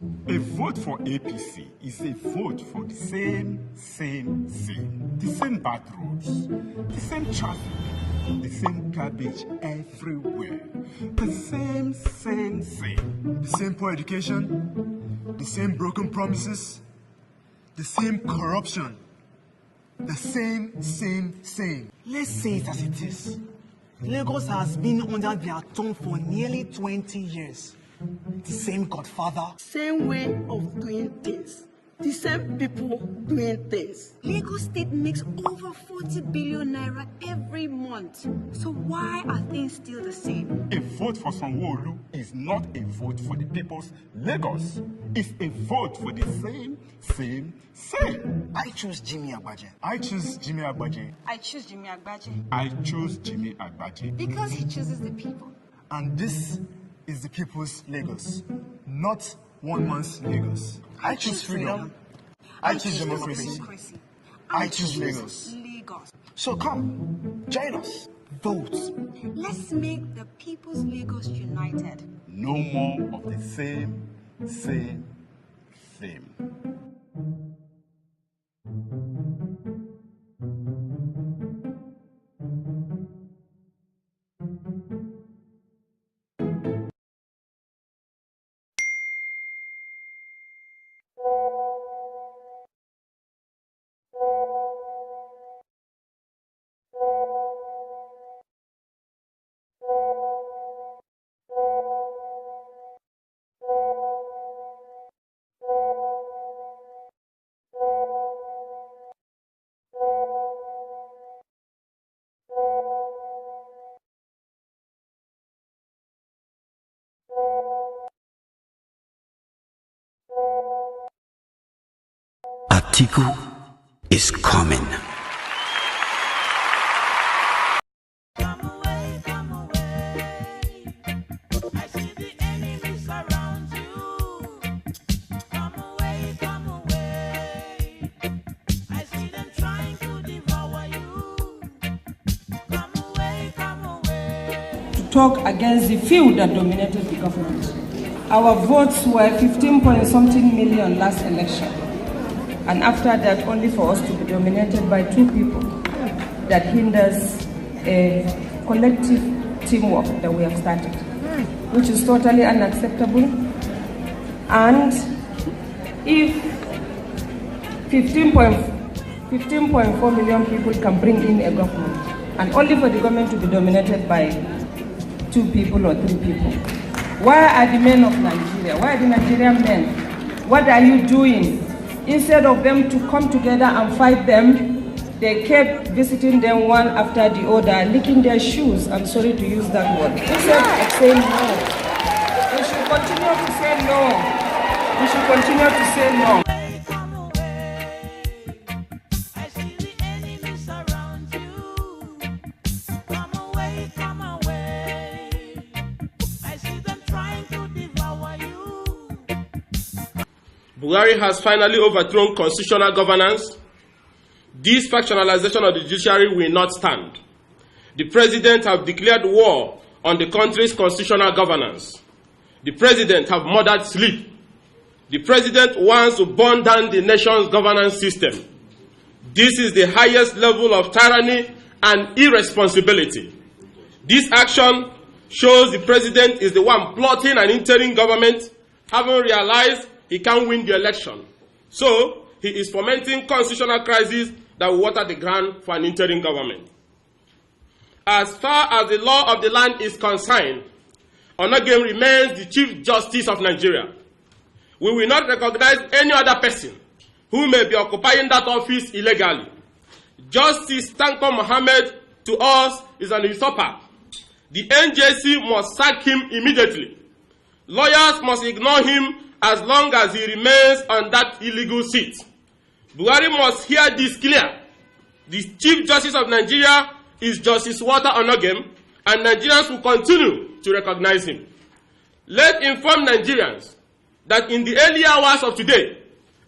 A vote for APC is a vote for the same. The same bad roads, the same traffic, the same garbage everywhere. The same. The same poor education, the same broken promises, the same corruption. The same. Let's say it as it is. Lagos has been under their thumb for nearly 20 years. The same godfather. Same way of doing things. The same people doing things. Lagos State makes over 40 billion naira every month. So why are things still the same? A vote for Sanwo-Olu is not a vote for the people's Lagos. It's a vote for the same. I choose Jimmy Agbaje. I choose Jimmy Agbaje. I choose Jimmy Agbaje. I choose Jimmy Agbaje. Because he chooses the people. And this is the people's Lagos, not one man's Lagos. I choose freedom. I choose democracy. I choose Lagos. So come, join us. Vote. Let's make the people's Lagos united. No more of the same. Atiku is coming. Talk against the few that dominated the government. Our votes were 15-point-something million last election. And after that, only for us to be dominated by two people that hinders a collective teamwork that we have started, which is totally unacceptable. And if 15.4 million people can bring in a government, and only for the government to be dominated by two people or three people, where are the men of Nigeria? Where are the Nigerian men? What are you doing? Instead of them to come together and fight them, they kept visiting them one after the other, licking their shoes. I'm sorry to use that word. Instead of saying no, we should continue to say no. We should continue to say no. Buhari has finally overthrown constitutional governance. This factionalization of the judiciary will not stand. The president has declared war on the country's constitutional governance. The president has murdered sleep. The president wants to burn down the nation's governance system. This is the highest level of tyranny and irresponsibility. This action shows the president is the one plotting an interim government, having realized he can't win the election. So, he is fomenting constitutional crisis that will water the ground for an interim government. As far as the law of the land is concerned, Onogem remains the Chief Justice of Nigeria. We will not recognize any other person who may be occupying that office illegally. Justice Tanko Mohammed, to us, is an usurper. The NJC must sack him immediately. Lawyers must ignore him as long as he remains on that illegal seat. Buhari must hear this clear. The Chief Justice of Nigeria is Justice Walter Onogem, and Nigerians will continue to recognize him. Let's inform Nigerians that in the early hours of today,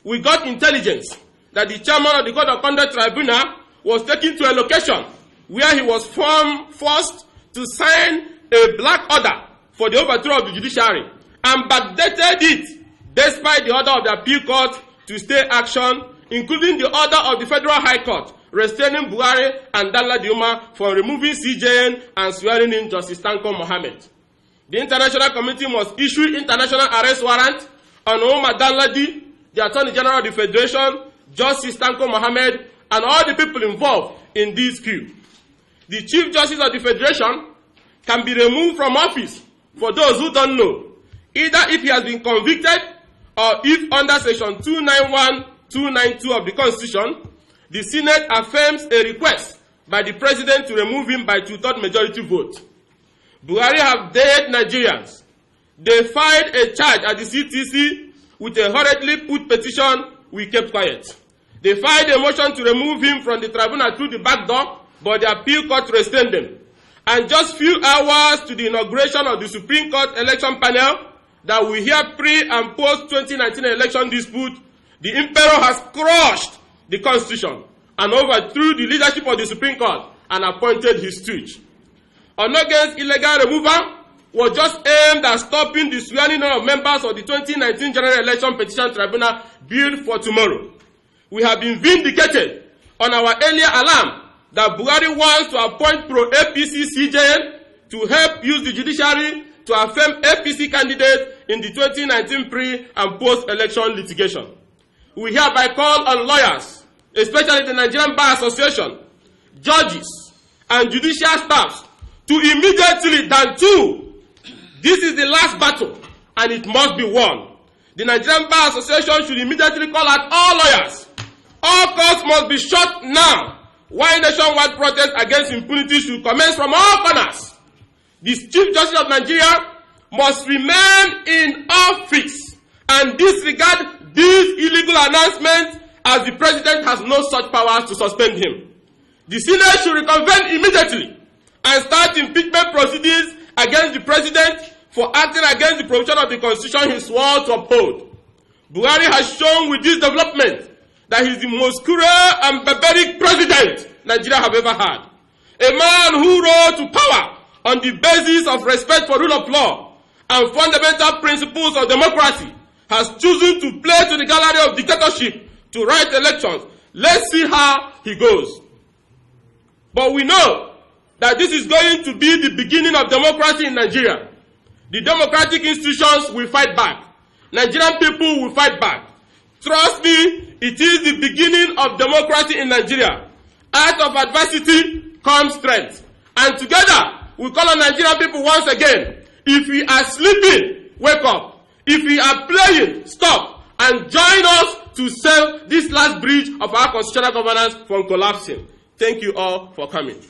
we got intelligence that the chairman of the Code of Conduct Tribunal was taken to a location where he was forced to sign a black order for the overthrow of the judiciary and backdated it despite the order of the appeal court to stay action, including the order of the Federal High Court restraining Buhari and Danladi Umar from removing CJN and swearing in Justice Tanko Mohammed. The international community must issue international arrest warrant on Umar Danladi, the Attorney General of the Federation, Justice Tanko Mohammed, and all the people involved in this coup. The Chief Justice of the Federation can be removed from office, for those who don't know, either if he has been convicted or if under Section 291, 292 of the Constitution, the Senate affirms a request by the President to remove him by two-thirds majority vote. Buhari have dared Nigerians. They filed a charge at the CTC with a hurriedly put petition. We kept quiet. They filed a motion to remove him from the tribunal through the back door, but the appeal court restrained them. And just few hours to the inauguration of the Supreme Court election panel that will hear pre- and post-2019 election dispute, the Emperor has crushed the Constitution and overthrew the leadership of the Supreme Court and appointed his stooge. Onogen's illegal removal was just aimed at stopping the swearing in of members of the 2019 General Election Petition Tribunal billed for tomorrow. We have been vindicated on our earlier alarm that Buhari wants to appoint pro-APC CJN to help use the judiciary to affirm APC candidates in the 2019 pre- and post-election litigation. We hereby call on lawyers, especially the Nigerian Bar Association, judges, and judicial staffs to immediately this is the last battle, and it must be won. The Nigerian Bar Association should immediately call out all lawyers. All courts must be shut now, while nationwide protests against impunity should commence from all corners. The Chief Justice of Nigeria must remain in office and disregard these illegal announcements, as the President has no such powers to suspend him. The Senate should reconvene immediately and start impeachment proceedings against the President for acting against the provision of the Constitution he swore to uphold. Buhari has shown with this development that he is the most cruel and barbaric president Nigeria have ever had. A man who rose to power on the basis of respect for rule of law and fundamental principles of democracy has chosen to play to the gallery of dictatorship to write elections. Let's see how he goes. But we know that this is going to be the beginning of democracy in Nigeria. The democratic institutions will fight back. Nigerian people will fight back. Trust me, it is the beginning of democracy in Nigeria. Out of adversity comes strength. And together, we call on Nigerian people once again. If we are sleeping, wake up. If we are playing, stop. And join us to save this last bridge of our constitutional governance from collapsing. Thank you all for coming.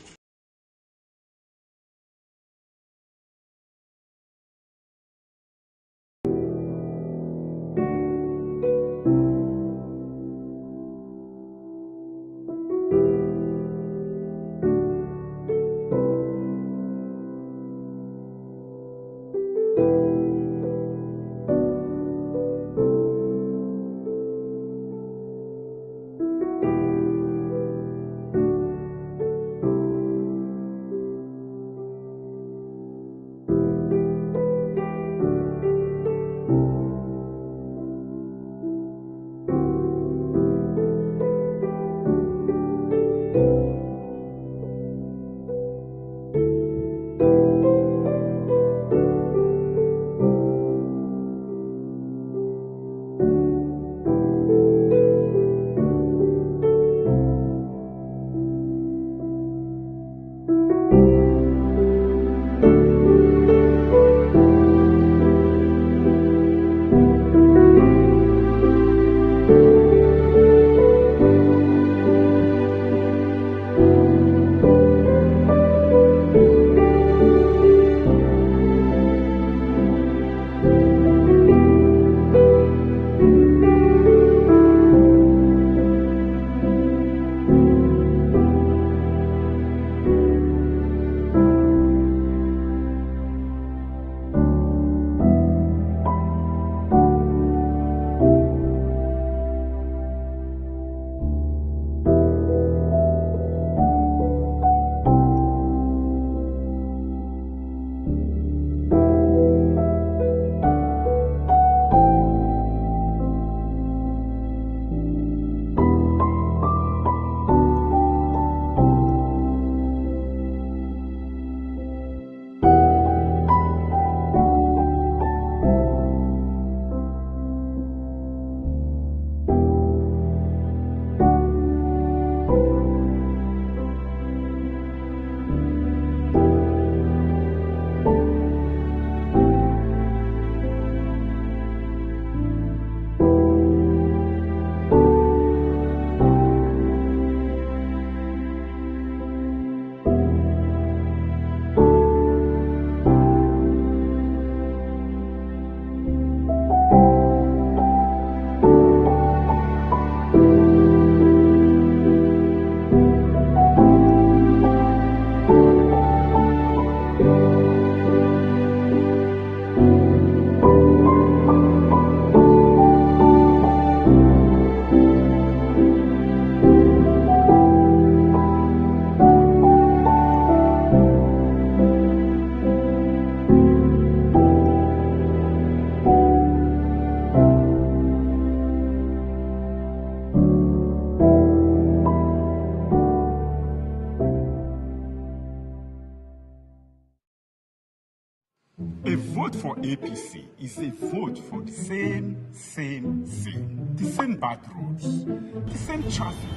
A vote for APC is a vote for the same. The same bad roads, the same traffic,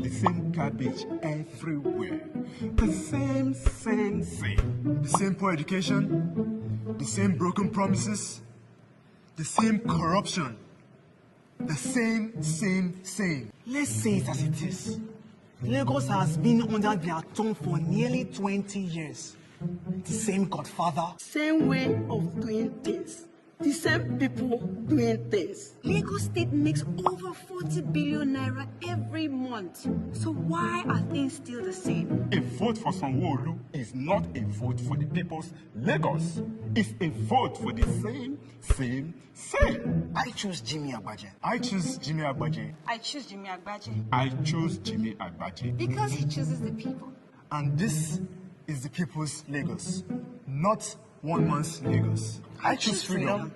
the same garbage everywhere, the same. The same poor education, the same broken promises, the same corruption, the same. Let's say it as it is. Lagos has been under their thumb for nearly 20 years. The same godfather. Same way of doing things. The same people doing things. Lagos State makes over 40 billion naira every month. So why are things still the same? A vote for Sanwo-Olu is not a vote for the people's Lagos. It's a vote for the same. I choose Jimmy Agbaje. I choose Jimmy Agbaje. I choose Jimmy Agbaje. I choose Jimmy Agbaje. Because he chooses the people. And this is the people's Lagos, not one man's Lagos. I choose freedom.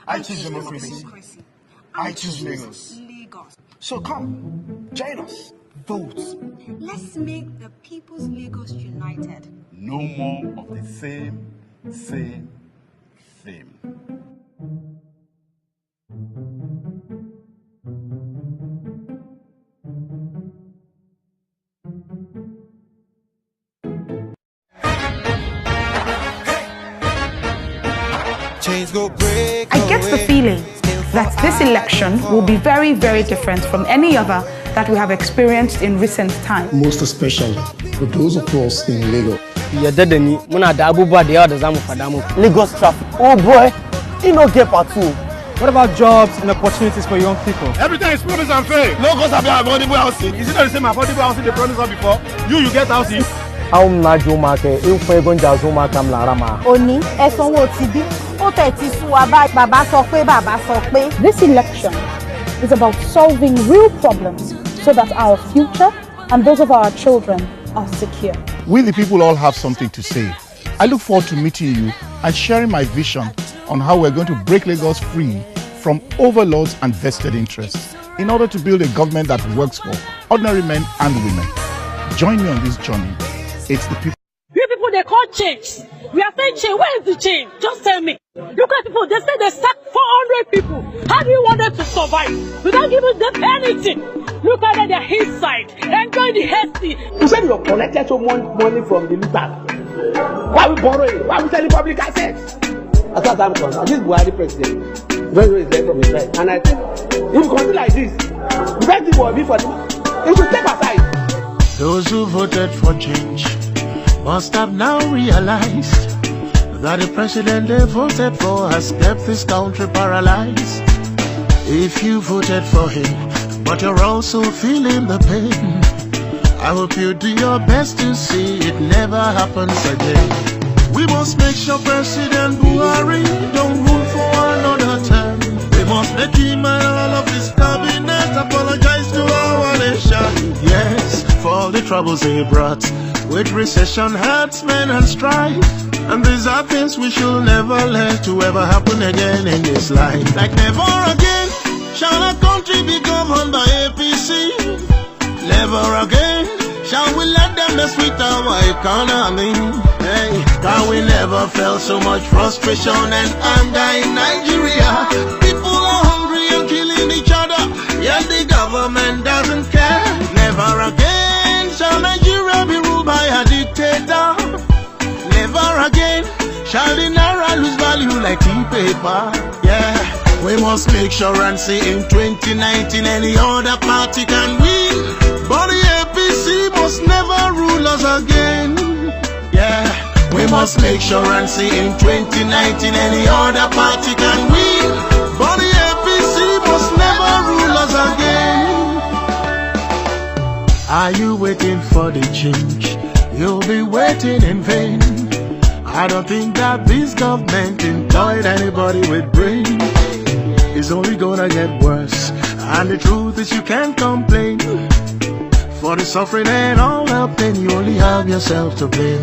I choose democracy. I choose Lagos. So come, join us. Vote. Let's make the people's Lagos united. No more of the same. I get the feeling that this election will be very, very different from any other that we have experienced in recent times. Most especially for those of us in Lagos. Lagos traffic. Oh boy, you no get part two. What about jobs and opportunities for young people? Everything is promised and fair. Lagos have affordable housing. Is it not the same affordable housing they promised us before? You get housing. How much you market? You pay going to Zuma Kamlarama. Oni, Esonwo Tibi. This election is about solving real problems so that our future and those of our children are secure. We the people all have something to say. I look forward to meeting you and sharing my vision on how we're going to break Lagos free from overlords and vested interests in order to build a government that works for ordinary men and women. Join me on this journey. It's the people. You people, they call change. We are saying change. Where is the change? Just tell me. Look at people. They say they sacked 400 people. How do you want them to survive without giving them anything? Look at their hillside. Enjoy the hasty. You said you collected so much money from the looters. Why are we borrowing? Why are we selling public assets? As far as I'm concerned, this Buhari president, very is there from his right. And I think if you continue like this, the best thing will be for them. He should step aside. Those who voted for change must have now realized that the president they voted for has kept this country paralyzed. If you voted for him, but you're also feeling the pain, I hope you do your best to see it never happens again. We must make sure President Buhari don't rule for another term. We must make him and all of his cabinet apologize to our nation. Yes, for all the troubles he brought with recession, herdsmen and strife. And these are things we should never let to ever happen again in this life. Like never again shall a country become owned by APC. Never again shall we let them mess with our economy. Hey, God, we never felt so much frustration and anger in Nigeria. People are hungry and killing each other, yet the government doesn't care. Never again shall Nigeria be ruled by a dictator. Never again shall the naira lose value like tea paper. Yeah, we must make sure and see in 2019 any other party can win, but the APC must never rule us again. Yeah, we must make sure and see in 2019 any other party can win, but the APC must never rule us again. Are you waiting for the change? You'll be waiting in vain. I don't think that this government employed anybody with brain. It's only gonna get worse, and the truth is you can't complain. For the suffering and all the pain, you only have yourself to blame.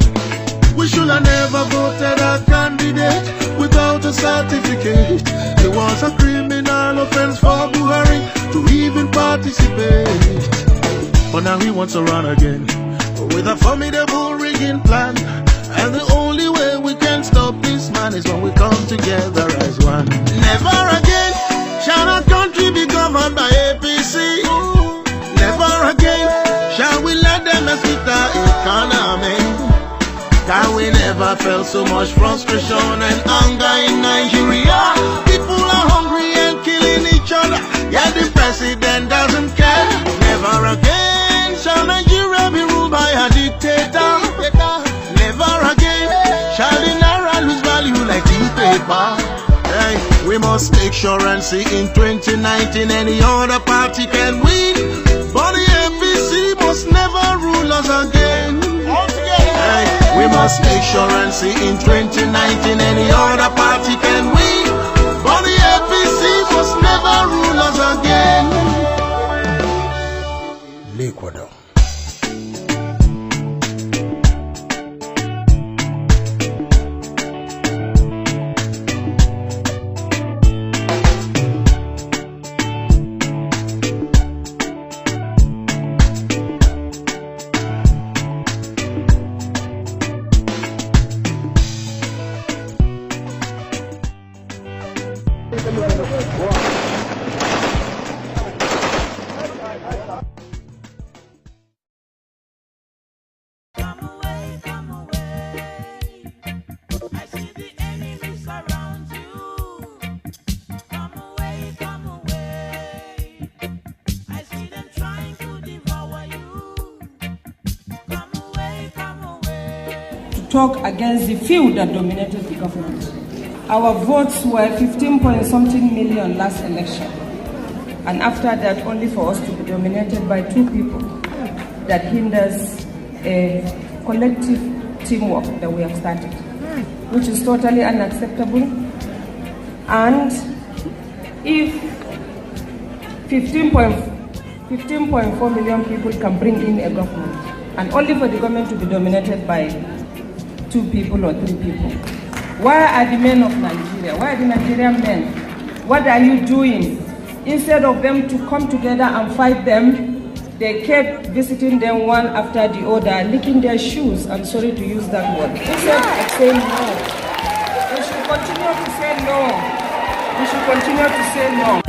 We should have never voted a candidate without a certificate. It was a criminal offense for Buhari to even participate. But now he wants to run again with a formidable rigging plan. And the only way we can stop this man is when we come together as one. Never again shall our country be governed by APC. Never again shall we let them defeat our economy. Can we never felt so much frustration and anger in Nigeria? People are hungry and killing each other, yet the president doesn't care. Never again shall Nigeria be ruled by a dictator. Never again shall the naira lose value like tea paper. Hey, we must make sure and see in 2019 any other party can win, but the APC must never rule us again. Hey, we must make sure and see in 2019 any other party can win, but the APC must never rule us again. L'Equator. Talk against the few that dominated the government. Our votes were 15-point-something million last election, and after that only for us to be dominated by 2 people. That hinders a collective teamwork that we have started, which is totally unacceptable. And if 15.4 million people can bring in a government, and only for the government to be dominated by 2 people or 3 people. Why are the men of Nigeria, why are the Nigerian men, what are you doing? Instead of them to come together and fight them, they kept visiting them one after the other, licking their shoes. I'm sorry to use that word. Instead of saying no. We should continue to say no. We should continue to say no.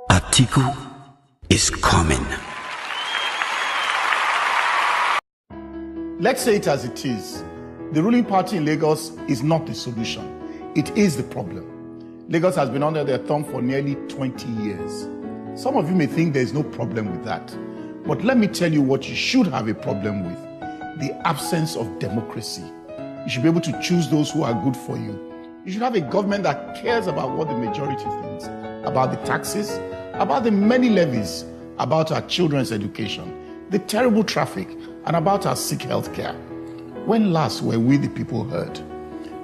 Atiku is coming. Let's say it as it is. The ruling party in Lagos is not the solution. It is the problem. Lagos has been under their thumb for nearly 20 years. Some of you may think there's no problem with that. But let me tell you what you should have a problem with. The absence of democracy. You should be able to choose those who are good for you. You should have a government that cares about what the majority thinks, about the taxes, about the many levies, about our children's education, the terrible traffic, and about our sick health care. When last were we the people heard?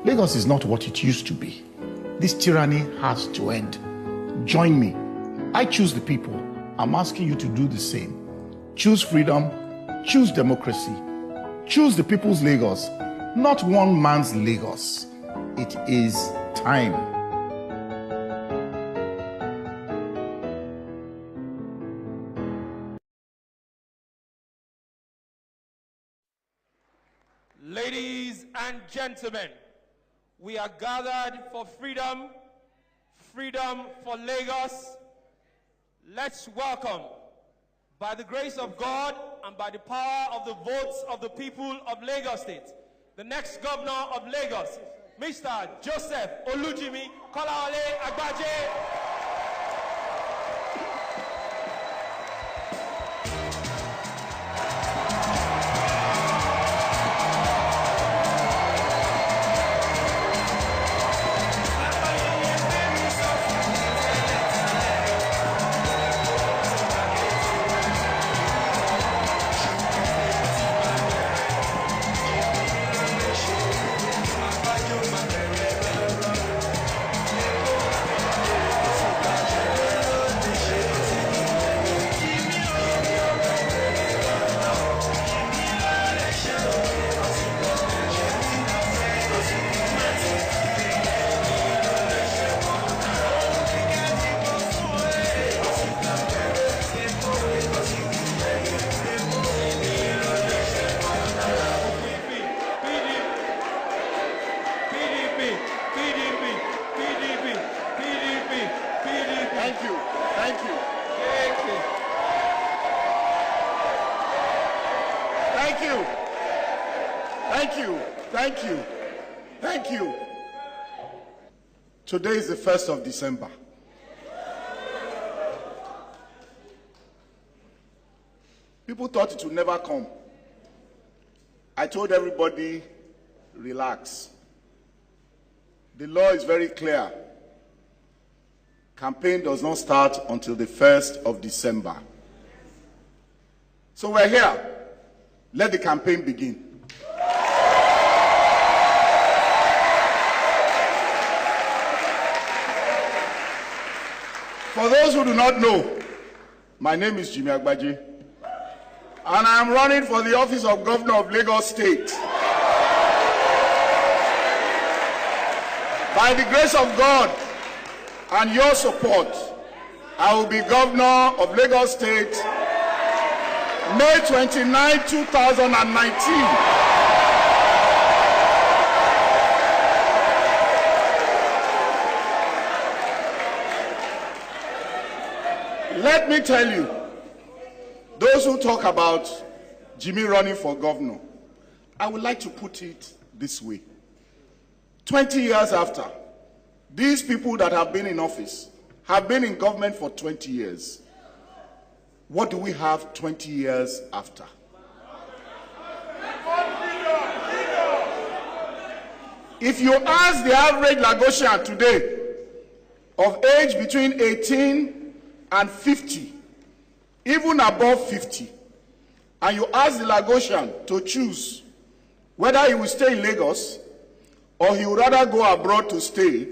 Lagos is not what it used to be. This tyranny has to end. Join me. I choose the people. I'm asking you to do the same. Choose freedom, choose democracy, choose the people's Lagos, not one man's Lagos. It is time. Ladies and gentlemen, we are gathered for freedom, freedom for Lagos. Let's welcome, by the grace of God and by the power of the votes of the people of Lagos State, the next governor of Lagos, Mr. Joseph Olujimi Kolawole Agbaje. Thank you. Thank you. Thank you. Thank you. Today is the 1st of December. People thought it would never come. I told everybody, relax. The law is very clear. Campaign does not start until the 1st of December. So we're here. Let the campaign begin. For those who do not know, my name is Jimmy Agbaje, and I am running for the office of Governor of Lagos State. By the grace of God and your support, I will be Governor of Lagos State May 29, 2019. Let me tell you, those who talk about Jimmy running for governor, I would like to put it this way. 20 years after, these people that have been in office have been in government for 20 years. What do we have 20 years after? If you ask the average Lagosian today of age between 18 and 50, even above 50, and you ask the Lagosian to choose whether he will stay in Lagos or he would rather go abroad to stay,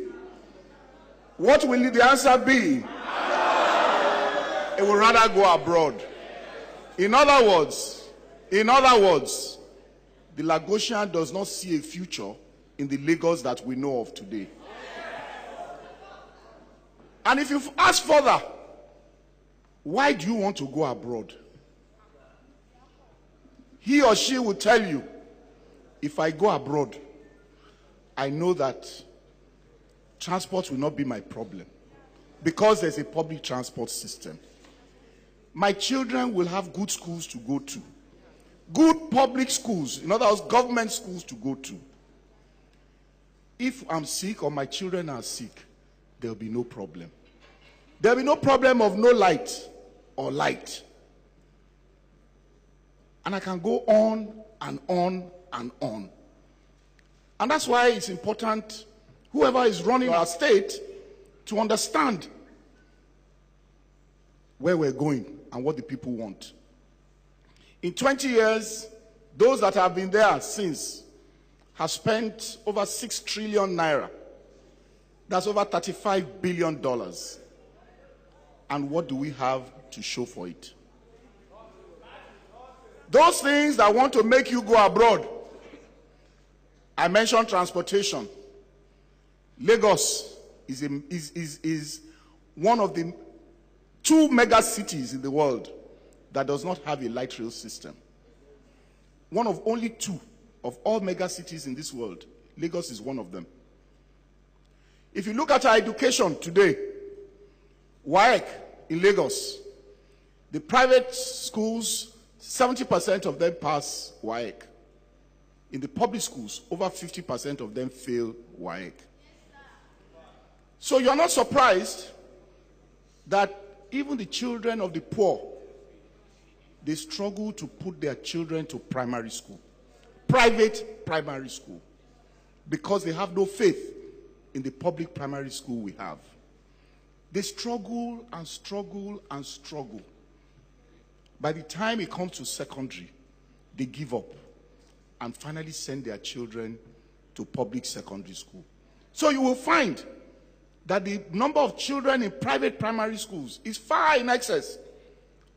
what will the answer be? He would rather go abroad. In other words, the Lagosian does not see a future in the Lagos that we know of today. And if you ask further, why do you want to go abroad? He or she will tell you, if I go abroad, I know that transport will not be my problem because there's a public transport system. My children will have good schools to go to, good public schools, in other words, government schools to go to. If I'm sick or my children are sick, there'll be no problem. There'll be no problem of no light or light. And I can go on and on and on. And that's why it's important, whoever is running our state, to understand where we're going and what the people want. In 20 years, those that have been there since have spent over 6 trillion naira. That's over $35 billion. And what do we have to show for it? Those things that want to make you go abroad. I mentioned transportation. Lagos is one of the 2 mega cities in the world that does not have a light rail system. One of only 2 of all mega cities in this world. Lagos is one of them. If you look at our education today, WAEC in Lagos, the private schools, 70% of them pass WAEC. In the public schools, over 50% of them fail WAEC. So you're not surprised that even the children of the poor, they struggle to put their children to primary school, private primary school, because they have no faith in the public primary school we have. They struggle and struggle and struggle. By the time it comes to secondary, they give up and finally send their children to public secondary school. So you will find that the number of children in private primary schools is far in excess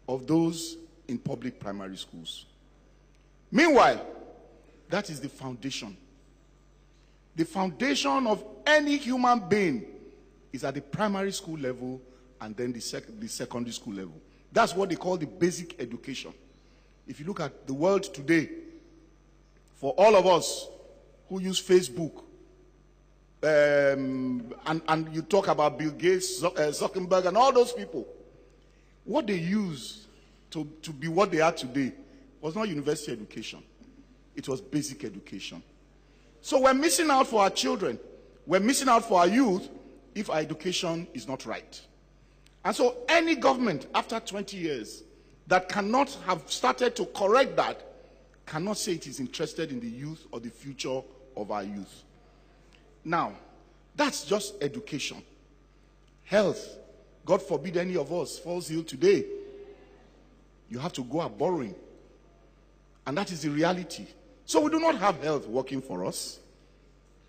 of those in public primary schools. Meanwhile, that is the foundation. The foundation of any human being is at the primary school level and then the secondary school level. That's what they call the basic education. If you look at the world today, for all of us who use Facebook, and you talk about Bill Gates, Zuckerberg, and all those people, what they use to be what they are today was not university education. It was basic education. So we're missing out for our children. We're missing out for our youth if our education is not right. And so any government after 20 years that cannot have started to correct that cannot say it is interested in the youth or the future of our youth. Now, that's just education. Health, God forbid any of us falls ill today. You have to go out borrowing. And that is the reality. So we do not have health working for us.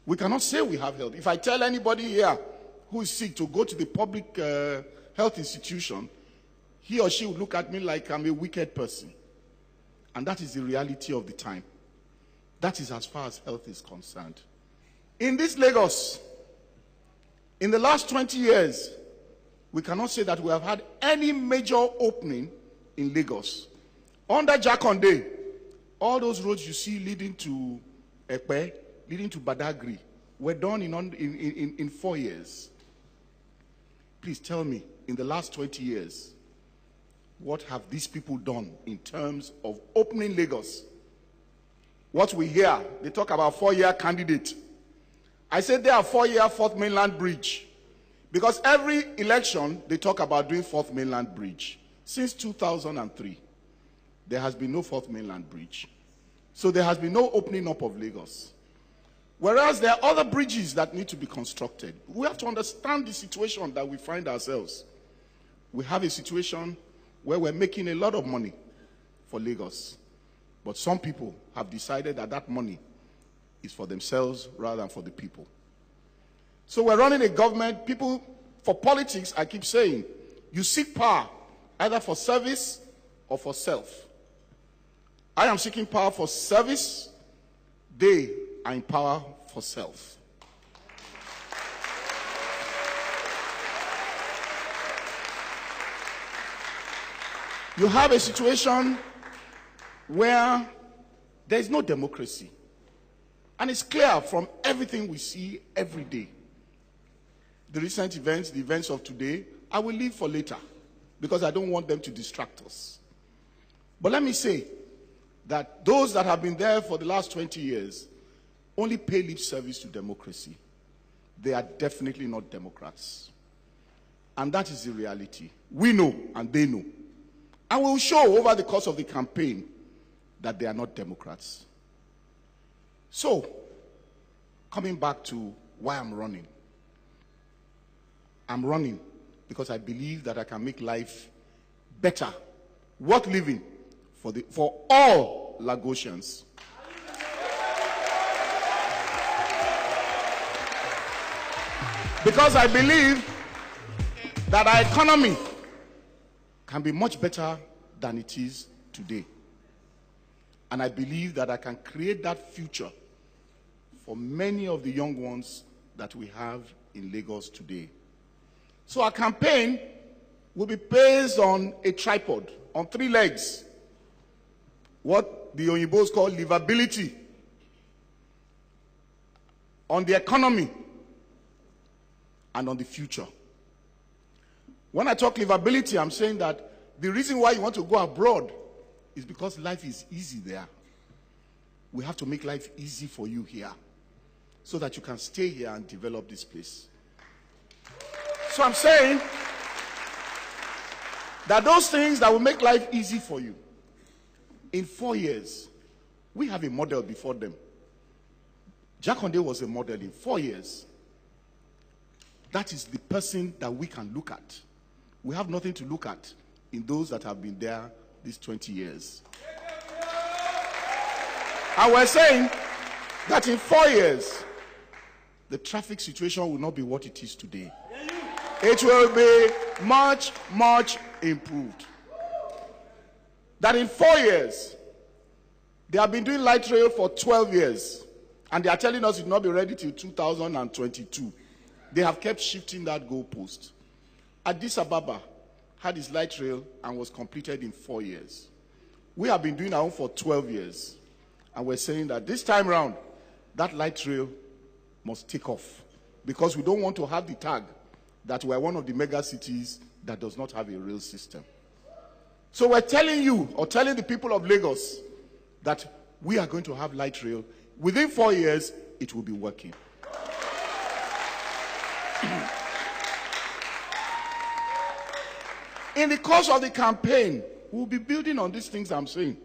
We cannot say we have health. If I tell anybody here who is sick to go to the public health institution, he or she would look at me like I'm a wicked person. And that is the reality of the time. That is as far as health is concerned. In this Lagos, in the last 20 years, we cannot say that we have had any major opening in Lagos. Under Jakande, all those roads you see leading to Epe, leading to Badagry, were done in 4 years. Please tell me, in the last 20 years, what have these people done in terms of opening Lagos? What we hear, they talk about 4-year candidate. I said they are 4-year Fourth Mainland Bridge. Because every election, they talk about doing Fourth Mainland Bridge. Since 2003, there has been no Fourth Mainland Bridge. So there has been no opening up of Lagos. Whereas there are other bridges that need to be constructed. We have to understand the situation that we find ourselves. We have a situation where we're making a lot of money for Lagos. But some people have decided that that money is for themselves rather than for the people. So we're running a government, people, for politics, I keep saying, you seek power either for service or for self. I am seeking power for service. They are in power for self. You have a situation where there is no democracy. And it's clear from everything we see every day. The recent events, the events of today, I will leave for later because I don't want them to distract us. But let me say that those that have been there for the last 20 years only pay lip service to democracy. They are definitely not Democrats. And that is the reality. We know and they know. And we will show over the course of the campaign that they are not Democrats. So, coming back to why I'm running. I'm running because I believe that I can make life better, worth living for all Lagosians. Because I believe that our economy can be much better than it is today. And I believe that I can create that future for many of the young ones that we have in Lagos today. So our campaign will be based on a tripod, on 3 legs. What the Oyinbos call livability. On the economy. And on the future. When I talk livability, I'm saying that the reason why you want to go abroad is because life is easy there. We have to make life easy for you here so that you can stay here and develop this place. So I'm saying that those things that will make life easy for you, in 4 years, we have a model before them. Jakande was a model in 4 years. That is the person that we can look at. We have nothing to look at in those that have been there these 20 years. And we're saying that in 4 years, the traffic situation will not be what it is today. It will be much, much improved. That in 4 years, they have been doing light rail for 12 years. And they are telling us it will not be ready till 2022. They have kept shifting that goalpost. Addis Ababa had its light rail and was completed in 4 years. We have been doing our own for 12 years. And we're saying that this time round, that light rail must take off. Because we don't want to have the tag that we're one of the mega cities that does not have a rail system. So we're telling you, or telling the people of Lagos, that we are going to have light rail. Within 4 years, it will be working. In the course of the campaign, we'll be building on these things I'm saying,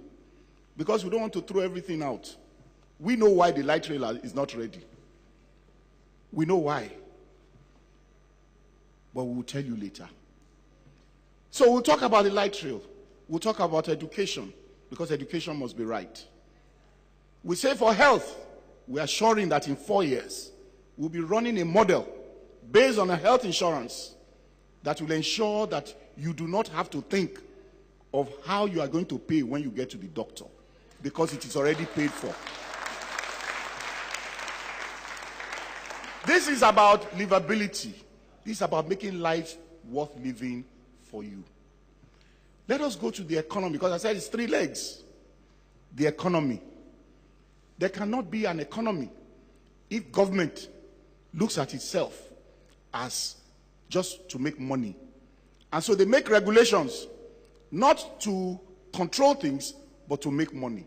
because we don't want to throw everything out. We know why the light rail is not ready. We know why. But we will tell you later. So we'll talk about the light rail. We'll talk about education, because education must be right. We say for health, we are assuring that in 4 years, we'll be running a model based on a health insurance that will ensure that you do not have to think of how you are going to pay when you get to the doctor, because it is already paid for. This is about livability. This is about making life worth living for you. Let us go to the economy, because I said it's 3 legs. The economy. There cannot be an economy if government looks at itself as just to make money. And so they make regulations not to control things, but to make money.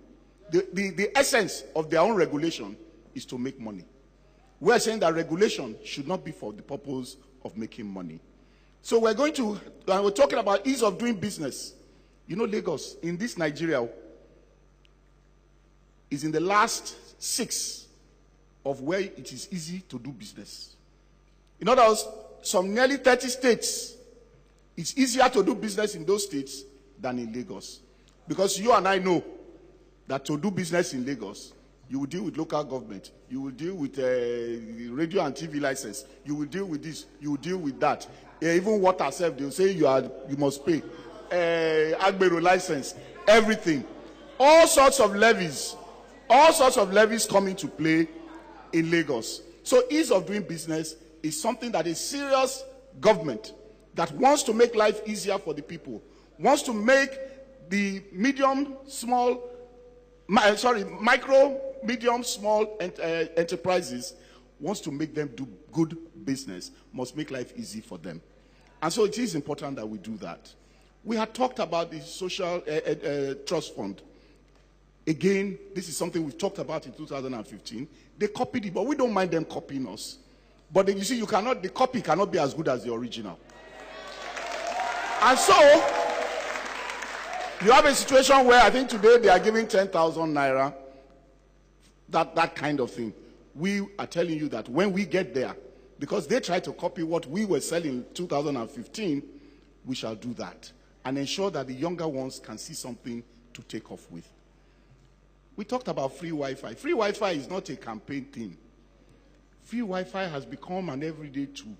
The essence of their own regulation is to make money. We're saying that regulation should not be for the purpose of making money. So we're talking about ease of doing business. You know, Lagos, in this Nigeria, is in the last 6 of where it is easy to do business. In other words, some nearly 30 states, it's easier to do business in those states than in Lagos. Because you and I know that to do business in Lagos, you will deal with local government, you will deal with radio and TV license, you will deal with this, you will deal with that. Even water self, they will say you must pay. Agbero license, everything. All sorts of levies come into play in Lagos. So ease of doing business is something that a serious government that wants to make life easier for the people, wants to make the micro, medium, small enterprises, wants to make them do good business, must make life easy for them. And so it is important that we do that. We had talked about the social trust fund. Again, this is something we've talked about in 2015. They copied it, but we don't mind them copying us. But you see, the copy cannot be as good as the original. And so, you have a situation where I think today they are giving 10,000 naira, that kind of thing. We are telling you that when we get there, because they tried to copy what we were selling in 2015, we shall do that and ensure that the younger ones can see something to take off with. We talked about free Wi-Fi. Free Wi-Fi is not a campaign thing. Free Wi-Fi has become an everyday tool.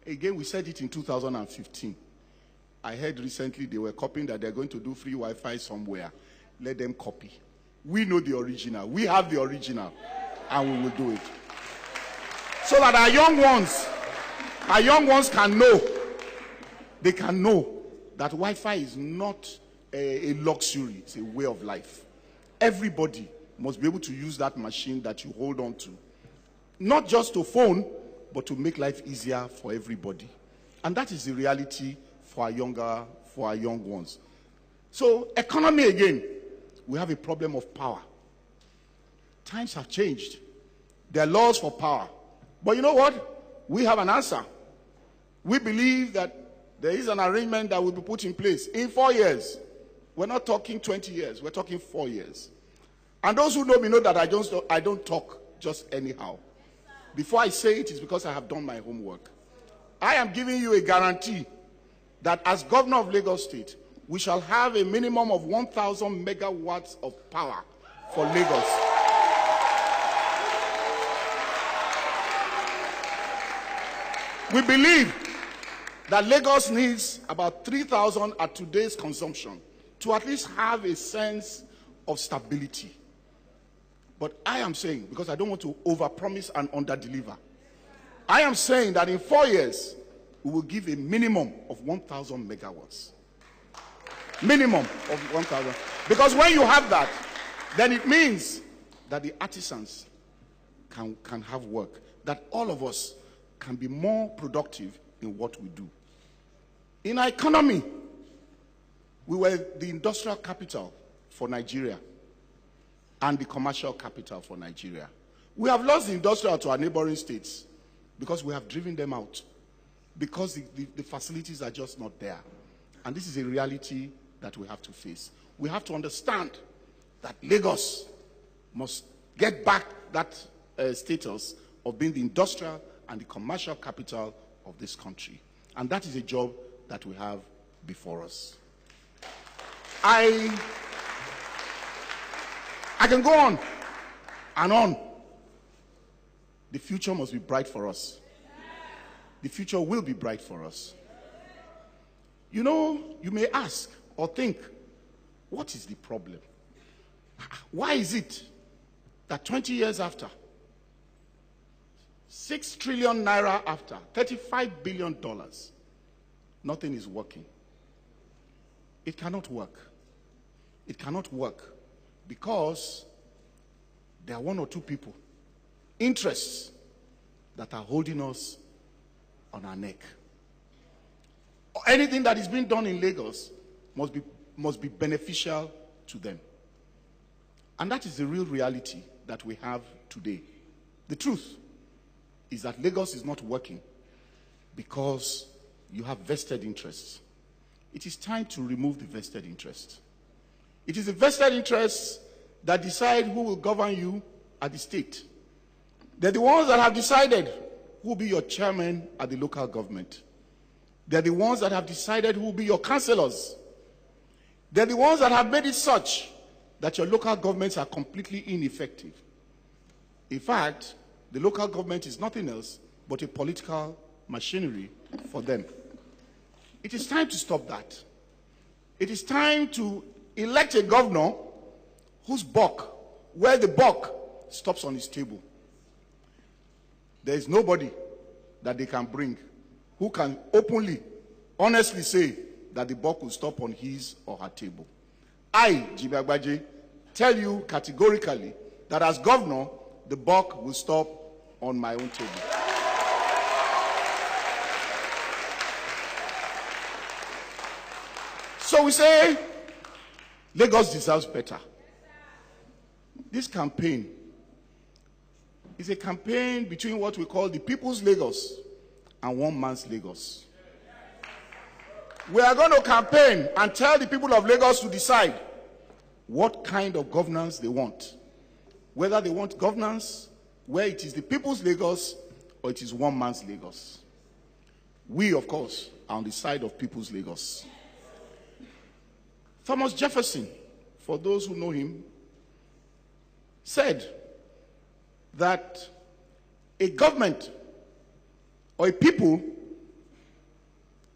Again, we said it in 2015. I heard recently they were copying that they're going to do free Wi-Fi somewhere. Let them copy. We know the original. We have the original, and we will do it. So that our young ones can know. They can know that Wi-Fi is not a luxury. It's a way of life. Everybody must be able to use that machine that you hold on to. Not just to phone, but to make life easier for everybody. And that is the reality for our young ones. So, economy again, we have a problem of power. Times have changed. There are laws for power. But you know what? We have an answer. We believe that there is an arrangement that will be put in place in 4 years. We're not talking 20 years. We're talking 4 years. And those who know me know that I don't talk just anyhow. Before I say it, it's because I have done my homework. I am giving you a guarantee that as governor of Lagos State, we shall have a minimum of 1,000 megawatts of power for Lagos. We believe that Lagos needs about 3,000 at today's consumption to at least have a sense of stability. But I am saying, because I don't want to overpromise and underdeliver, I am saying that in 4 years, we will give a minimum of 1,000 megawatts. Minimum of 1,000. Because when you have that, then it means that the artisans can have work, that all of us can be more productive in what we do. In our economy, We were the industrial capital for Nigeria and the commercial capital for Nigeria. We have lost the industrial to our neighboring states because we have driven them out, because the facilities are just not there. And this is a reality that we have to face. We have to understand that Lagos must get back that status of being the industrial and the commercial capital of this country. And that is a job that we have before us. I can go on and on. The future must be bright for us. The future will be bright for us. You know, you may ask or think, what is the problem? Why is it that 20 years after, 6 trillion naira after, $35 billion, nothing is working? It cannot work. It cannot work because there are one or two people, interests, that are holding us on our neck. Anything that is being done in Lagos must be beneficial to them. And that is the real reality that we have today. The truth is that Lagos is not working because you have vested interests. It is time to remove the vested interests. It is the vested interests that decide who will govern you at the state. They're the ones that have decided who will be your chairman at the local government. They're the ones that have decided who will be your councillors. They're the ones that have made it such that your local governments are completely ineffective. In fact, the local government is nothing else but a political machinery for them. It is time to stop that. It is time to elect a governor whose buck, where the buck stops on his table. There is nobody that they can bring who can openly, honestly say that the buck will stop on his or her table. I, Jimmy Agbaje, tell you categorically that as governor, the buck will stop on my own table. So we say, Lagos deserves better. This campaign is a campaign between what we call the people's Lagos and one man's Lagos. We are going to campaign and tell the people of Lagos to decide what kind of governance they want. Whether they want governance where it is the people's Lagos or it is one man's Lagos. We, of course, are on the side of people's Lagos. Thomas Jefferson, for those who know him, said that a government or a people,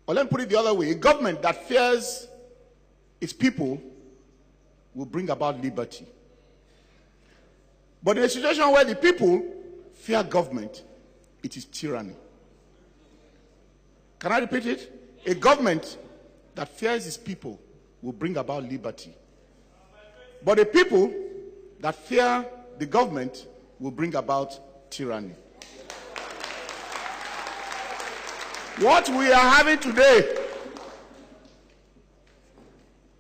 or let me put it the other way, a government that fears its people will bring about liberty. But in a situation where the people fear government, it is tyranny. Can I repeat it? A government that fears its people will bring about liberty. But a people that fear the government will bring about tyranny. What we are having today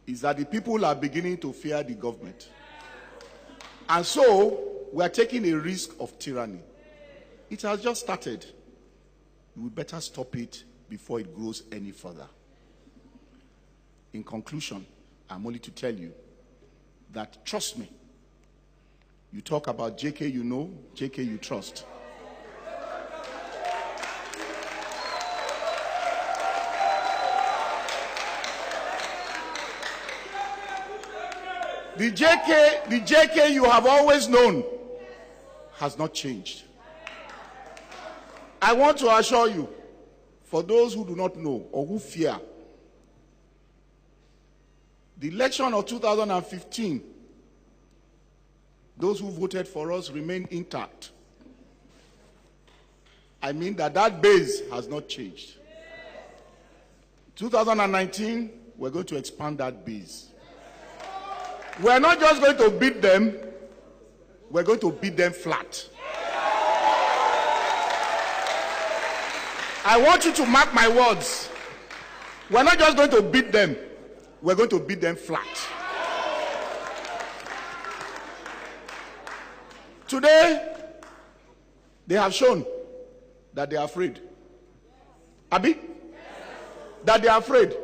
is that the people are beginning to fear the government. And so, we are taking a risk of tyranny. It has just started. We better stop it before it grows any further. In conclusion, I'm only to tell you that, trust me, you talk about JK you know, JK you trust. The JK you have always known has not changed. I want to assure you, for those who do not know or who fear, the election of 2015, those who voted for us remain intact. I mean that base has not changed. 2019, we're going to expand that base. We're not just going to beat them, we're going to beat them flat. I want you to mark my words. We're not just going to beat them, we're going to beat them flat. Today, they have shown that they are afraid. Abi? That they are afraid.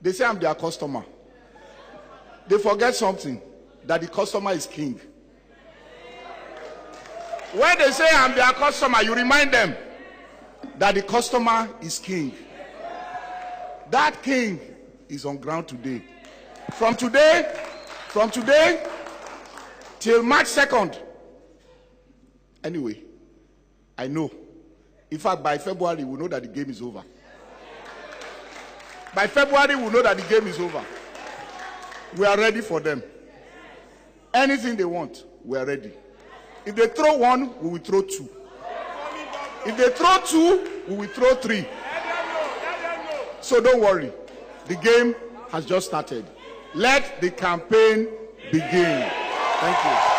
They say I'm their customer. They forget something, that the customer is king. When they say I'm their customer, you remind them that the customer is king. That king is on ground today. From today till March 2nd. Anyway, I know. In fact, by February, we'll know that the game is over. By February, we'll know that the game is over. We are ready for them. Anything they want, we are ready. If they throw one, we will throw two. If they throw two, we will throw three. So don't worry. The game has just started. Let the campaign begin. Thank you.